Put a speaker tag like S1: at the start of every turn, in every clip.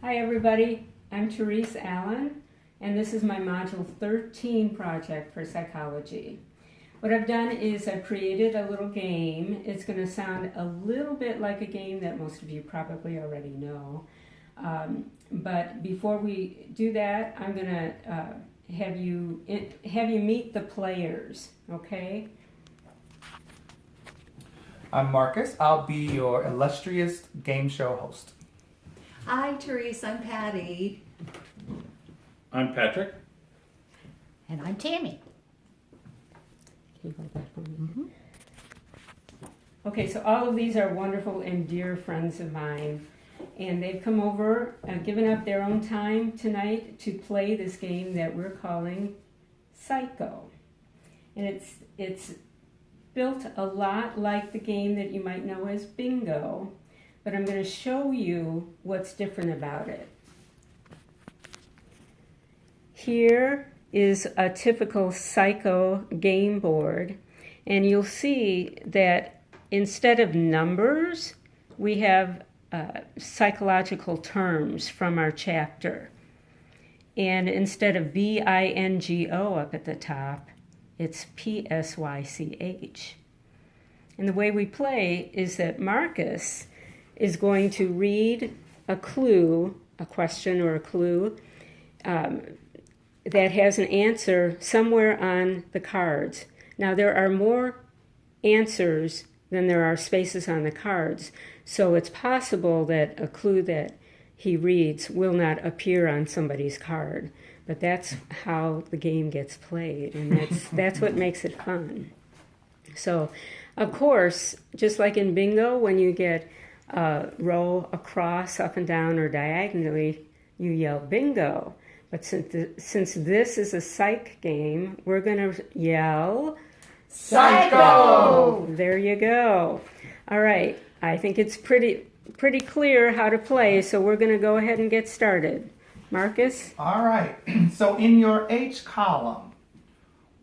S1: Hi everybody, I'm Therese Allen, and this is my Module 13 project for psychology. What I've done is I've created a little game. It's going to sound a little bit like a game that most of you probably already know. But before we do that, I'm going to have you meet the players, okay?
S2: I'm Marcus. I'll be your illustrious game show host.
S3: Hi, Therese. I'm Patty.
S4: I'm Patrick.
S5: And I'm Tammy.
S1: Okay, so all of these are wonderful and dear friends of mine, and they've come over and given up their own time tonight to play this game that we're calling Psycho. And it's built a lot like the game that you might know as Bingo, but I'm going to show you what's different about it. Here is a typical Psycho game board, and you'll see that instead of numbers, we have psychological terms from our chapter. And instead of B-I-N-G-O up at the top, it's P-S-Y-C-H. And the way we play is that Marcus is going to read a clue, a question or a clue, that has an answer somewhere on the cards. Now, there are more answers than there are spaces on the cards, so it's possible that a clue that he reads will not appear on somebody's card. But that's how the game gets played, and that's what makes it fun. So, of course, just like in Bingo, when you get a row across, up and down, or diagonally, you yell Bingo. But since this is a psych game, we're going to yell
S2: Psycho!
S1: There you go. All right, I think it's pretty clear how to play, so we're going to go ahead and get started. Marcus?
S2: All right. So in your H column,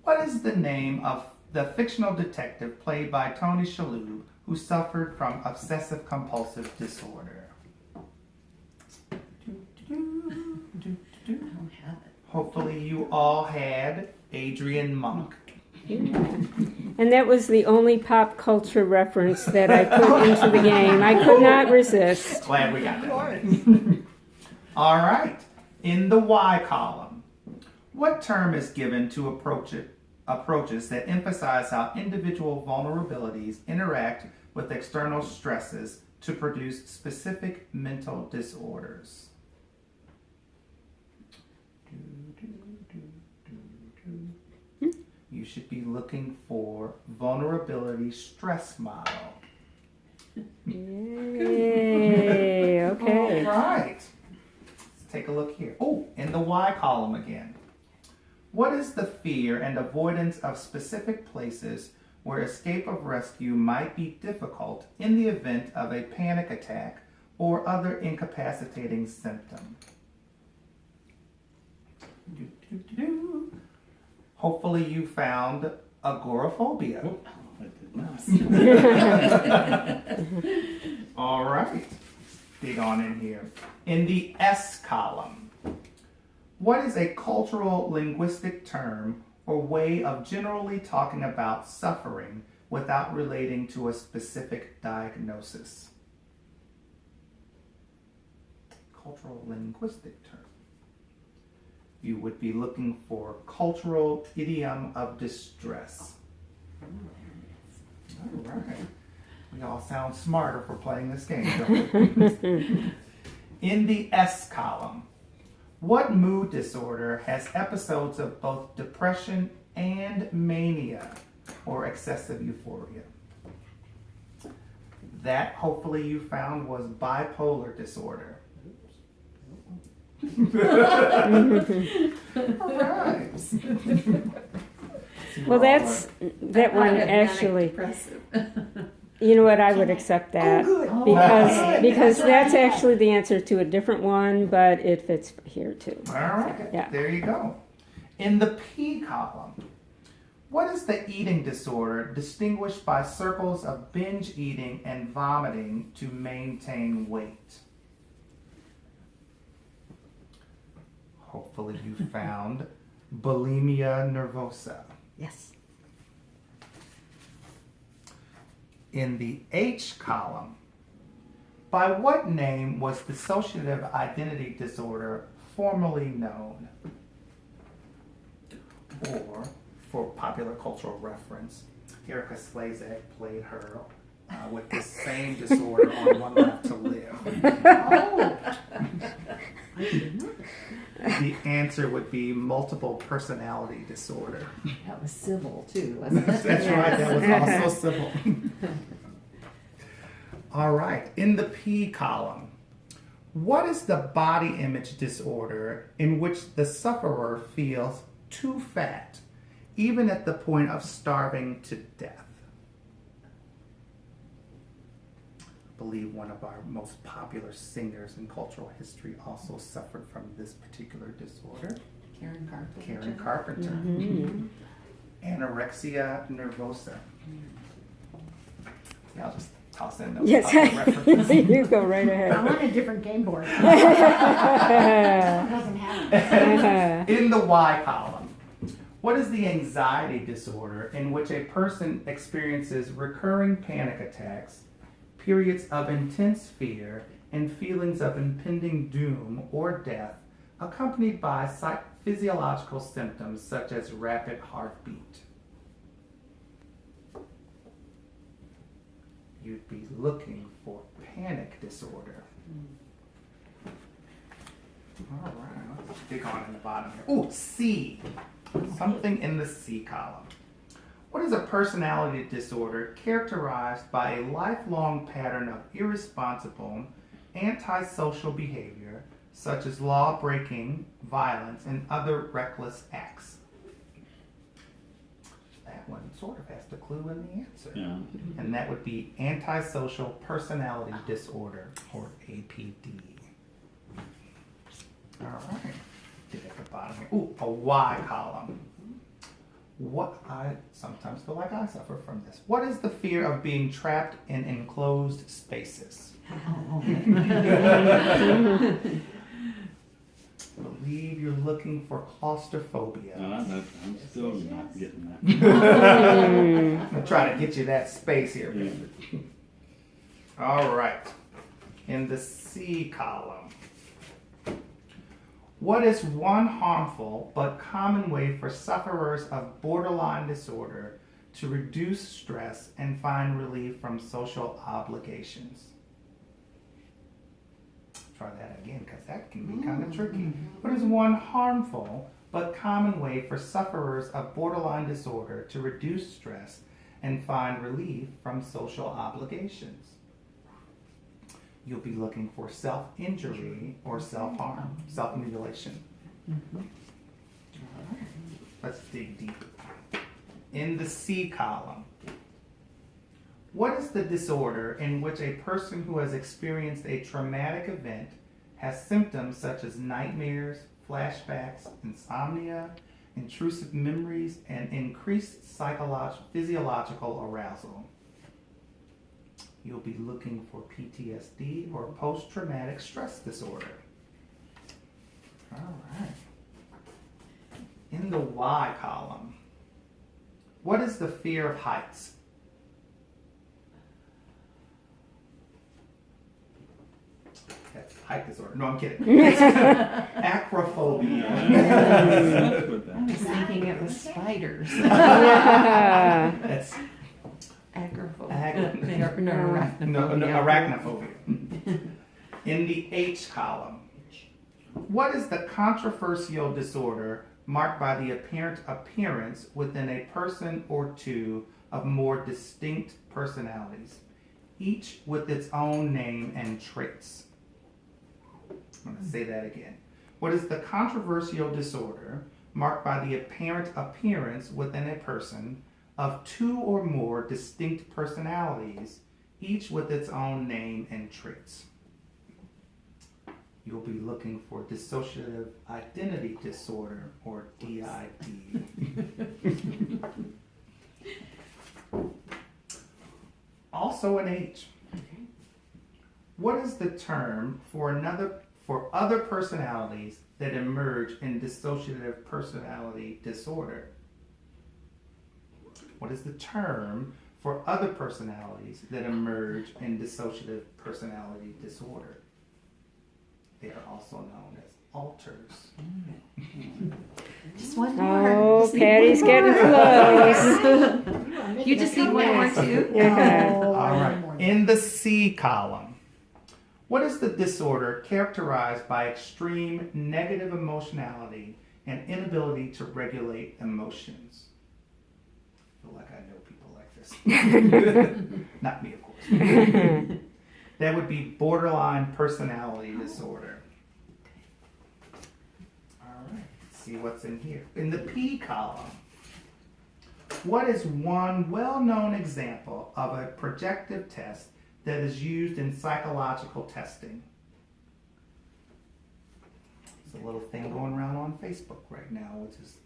S2: what is the name of the fictional detective played by Tony Shalhoub who suffered from obsessive compulsive disorder?
S3: I don't have it.
S2: Hopefully you all had Adrian Monk.
S1: And that was the only pop culture reference that I put into the game. I could not resist.
S2: Glad we got that. All right. In the Y column, what term is given to approaches that emphasize how individual vulnerabilities interact with external stresses to produce specific mental disorders? You should be looking for vulnerability stress model.
S1: Yay, okay.
S2: All right. Let's take a look here. Oh, in the Y column again. What is the fear and avoidance of specific places where escape of rescue might be difficult in the event of a panic attack or other incapacitating symptom? Hopefully you found agoraphobia.
S4: Oh, I did not.
S2: All right. Dig on in here. In the S column, what is a cultural linguistic term or way of generally talking about suffering without relating to a specific diagnosis? Cultural linguistic term. You would be looking for cultural idiom of distress. All right. We all sound smarter for playing this game, don't we? In the S column, what mood disorder has episodes of both depression and mania or excessive euphoria? That, hopefully you found, was bipolar disorder. All right.
S1: Well, that one actually. You know what? I would accept that because that's actually the answer to a different one, but it fits here too.
S2: All right.
S1: Yeah.
S2: There you go. In the P column, what is the eating disorder distinguished by circles of binge eating and vomiting to maintain weight? Hopefully you found bulimia nervosa.
S5: Yes.
S2: In the H column, by what name was dissociative identity disorder formerly known? Or, for popular cultural reference, Erica Slezak played her with the same disorder on One Life to Live.
S3: Oh.
S2: The answer would be multiple personality disorder.
S3: That was civil too, wasn't it?
S2: That's right, that was also civil. All right, in the P column, what is the body image disorder in which the sufferer feels too fat, even at the point of starving to death? I believe one of our most popular singers in cultural history also suffered from this particular disorder.
S3: Karen Carpenter.
S2: Karen Carpenter. Anorexia nervosa. Yeah, I'll just toss in those
S1: Yes,
S2: popular references.
S1: you go right
S5: I
S1: ahead.
S5: want a different game board. Doesn't have it.
S2: In the Y column, what is the anxiety disorder in which a person experiences recurring panic attacks, periods of intense fear, and feelings of impending doom or death, accompanied by physiological symptoms such as rapid heartbeat? You'd be looking for panic disorder. All right, let's dig on in the bottom here. Oh, C. Something in the C column. What is a personality disorder characterized by a lifelong pattern of irresponsible, antisocial behavior, such as law breaking, violence, and other reckless acts? That one sort of has the clue in the answer.
S4: Yeah.
S2: And that would be antisocial personality disorder, or APD. All right. Get at the bottom here. Ooh, a Y column. What I sometimes feel like I suffer from this. What is the fear of being trapped in enclosed spaces? I believe you're looking for claustrophobia.
S4: I'm still not getting that.
S2: I'm gonna try to get you that space here.
S4: Yeah.
S2: All right. In the C column, what is one harmful but common way for sufferers of borderline disorder to reduce stress and find relief from social obligations? Try that again, because that can be kind of tricky. What is one harmful but common way for sufferers of borderline disorder to reduce stress and find relief from social obligations? You'll be looking for self-injury or self-harm, self-mutilation. Let's dig deeper. In the C column, what is the disorder in which a person who has experienced a traumatic event has symptoms such as nightmares, flashbacks, insomnia, intrusive memories, and increased physiological arousal? You'll be looking for PTSD or post-traumatic stress disorder. All right. In the Y column, what is the fear of heights? That's height disorder. No, I'm kidding. Acrophobia.
S3: I was thinking it was spiders.
S2: That's
S3: Agoraphobia. No,
S2: arachnophobia. In the H column, what is the controversial disorder marked by the apparent appearance within a person or two of more distinct personalities, each with its own name and traits? I'm going to say that again. What is the controversial disorder marked by the apparent appearance within a person of two or more distinct personalities, each with its own name and traits? You'll be looking for dissociative identity disorder, or DID. Also an H. What is the term for for other personalities that emerge in dissociative personality disorder? What is the term for other personalities that emerge in dissociative personality disorder? They are also known as alters.
S3: Just one more.
S1: Oh,
S3: Just need
S1: Patty's
S3: one
S1: getting
S3: more.
S1: close.
S3: You just need one more too.
S1: Yeah.
S2: All right. In the C column, what is the disorder characterized by extreme negative emotionality and inability to regulate emotions? I feel like I know people like this. Not me, of course. That would be borderline personality disorder. All right, let's see what's in here. In the P column, what is one well-known example of a projective test that is used in psychological testing? There's a little thing going around on Facebook right now, which is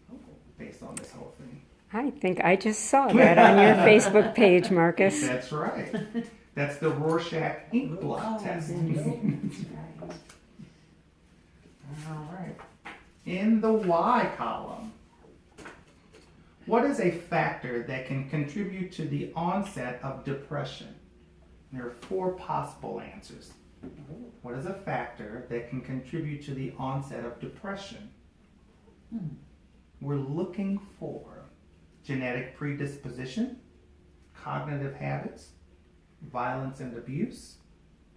S2: based on this whole thing.
S1: I think I just saw that on your Facebook page, Marcus.
S2: That's right. That's the Rorschach ink blot test. All right. In the Y column, what is a factor that can contribute to the onset of depression? There are 4 possible answers. What is a factor that can contribute to the onset of depression? We're looking for genetic predisposition, cognitive habits, violence and abuse,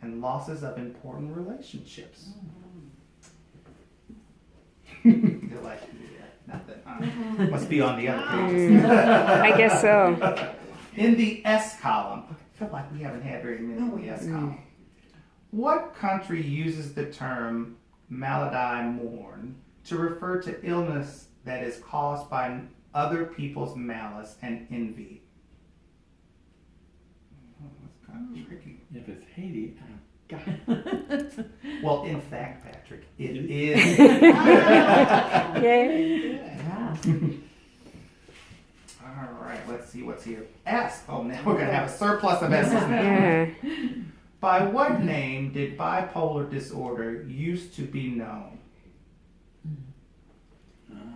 S2: and losses of important relationships. They're like, yeah, nothing. Must be on the other pages.
S1: I guess so.
S2: In the S column, I feel like we haven't had very many in the S column. What country uses the term maladie mourn to refer to illness that is caused by other people's malice and envy? That's kind of tricky.
S4: If it's Haiti,
S2: Well, in fact, Patrick, it is.
S1: Yay.
S3: Yeah.
S2: All right, let's see what's here. S. Oh, now we're going to have a surplus of S's now.
S1: Yeah.
S2: By what name did bipolar disorder used to be known?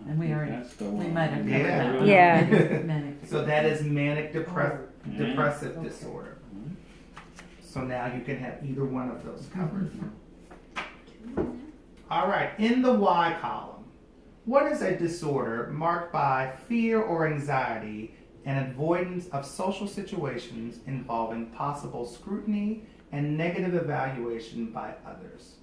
S3: And we already,
S4: that's the
S3: we
S4: one.
S3: might have covered
S2: Yeah.
S3: that.
S1: Yeah.
S3: Manic.
S2: So that is manic depressive disorder. So now you can have either one of those covered. All right, in the Y column, what is a disorder marked by fear or anxiety and avoidance of social situations involving possible scrutiny and negative evaluation by others?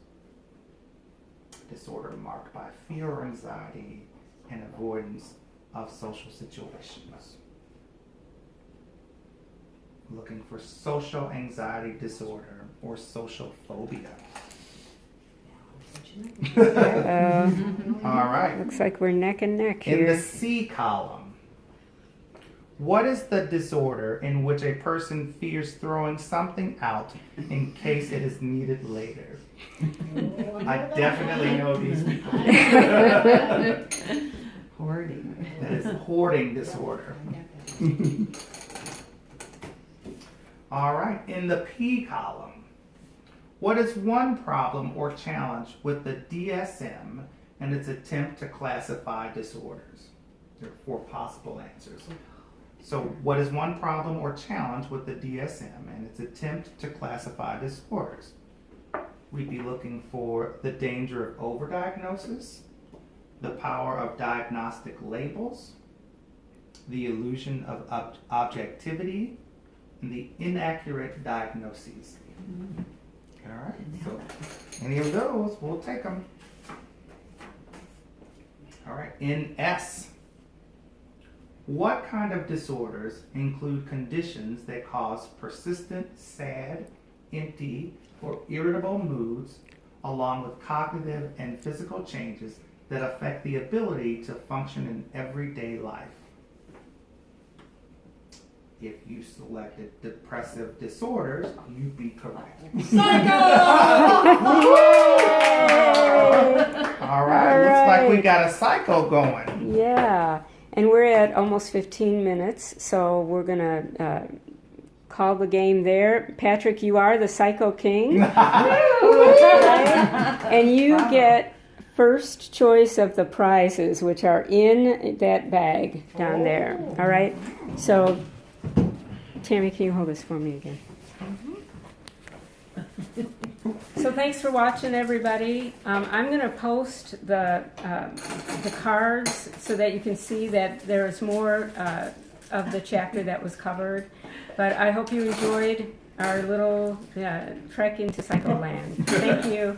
S2: Disorder marked by fear or anxiety and avoidance of social situations. Looking for social anxiety disorder or social phobia. All right.
S1: Looks like we're neck and neck
S2: In the
S1: here.
S2: C column, what is the disorder in which a person fears throwing something out in case it is needed later? I definitely know these people.
S3: Hoarding.
S2: That is hoarding disorder. All right, in the P column, what is one problem or challenge with the DSM and its attempt to classify disorders? There are 4 possible answers. So what is one problem or challenge with the DSM and its attempt to classify disorders? We'd be looking for the danger of overdiagnosis, the power of diagnostic labels, the illusion of objectivity, and the inaccurate diagnoses. All right, so any of those, we'll take them. All right, in S, what kind of disorders include conditions that cause persistent, sad, empty, or irritable moods, along with cognitive and physical changes that affect the ability to function in everyday life? If you selected depressive disorders, you'd be correct. All right, looks like we got a cycle going.
S1: Yeah. And we're at almost 15 minutes, so we're going to call the game there. Patrick, you are the Psycho King. And you get first choice of the prizes, which are in that bag down there. All right? So, Tammy, can you hold this for me again? So thanks for watching, everybody. I'm going to post the cards so that you can see that there is more of the chapter that was covered. But I hope you enjoyed our little trek into Psycho Land. Thank you.